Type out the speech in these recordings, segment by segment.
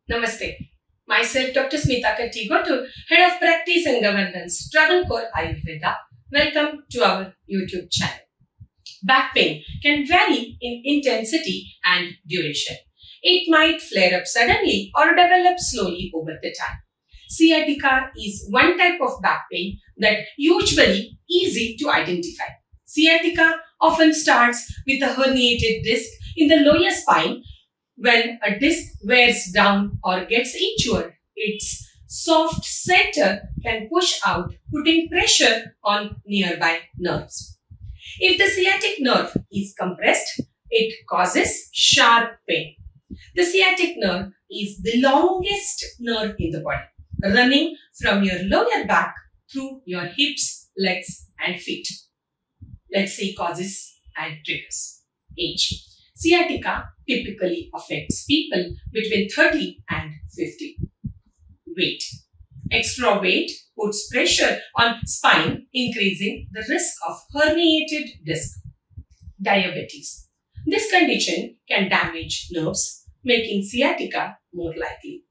Namaste. Myself, Dr. Smita Kattigotu, Head of Practice and Governance, Travancore Ayurveda. Welcome to our YouTube channel. Back pain can vary in intensity and duration. It might flare up suddenly or develop slowly over the time. Sciatica is one type of back pain that usually easy to identify. Sciatica often starts with a herniated disc in the lower spine. When a disc wears down or gets injured, its soft center can push out, putting pressure on nearby nerves. If the sciatic nerve is compressed, it causes sharp pain. The sciatic nerve is the longest nerve in the body, running from your lower back through your hips, legs, and feet. Let's see causes and triggers. Age. Sciatica typically affects people between 30 and 50. Weight. Extra weight puts pressure on spine, increasing the risk of herniated disc. Diabetes. This condition can damage nerves, making sciatica more likely.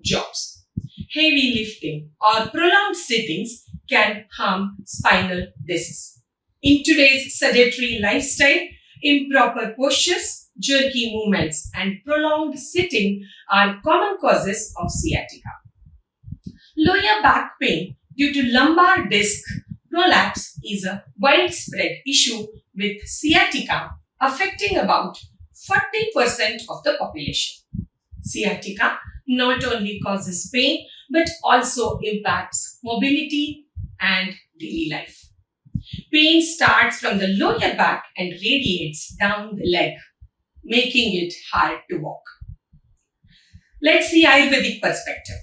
Jobs. Heavy lifting or prolonged sittings can harm spinal discs. In today's sedentary lifestyle, improper postures, jerky movements, and prolonged sitting are common causes of sciatica. Lower back pain due to lumbar disc prolapse is a widespread issue with sciatica affecting about 40% of the population. Sciatica not only causes pain but also impacts mobility and daily life. Pain starts from the lower back and radiates down the leg, making it hard to walk. Let's see Ayurvedic perspective.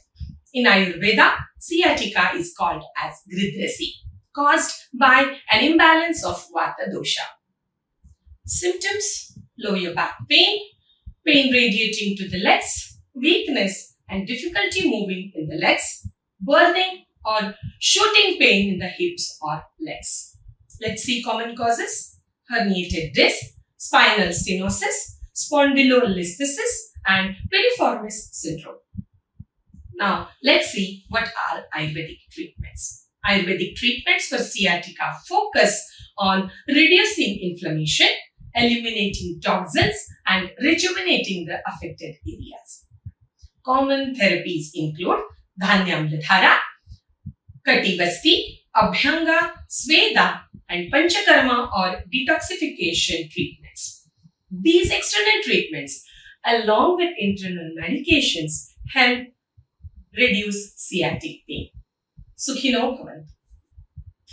In Ayurveda, sciatica is called as gridrasi, caused by an imbalance of Vata dosha. Symptoms: lower back pain, pain radiating to the legs, weakness and difficulty moving in the legs, burning or shooting pain in the hips or legs. Let's see common causes: herniated disc, spinal stenosis, spondylolisthesis, and piriformis syndrome. Now, let's see what are Ayurvedic treatments. Ayurvedic treatments for sciatica focus on reducing inflammation, eliminating toxins, and rejuvenating the affected areas. Common therapies include Dhanyamridhara, Kativasti, Abhyanga, Sweda, and Panchakarma or detoxification treatments. These external treatments, along with internal medications, help reduce sciatic pain. Sukhino Bhavantu.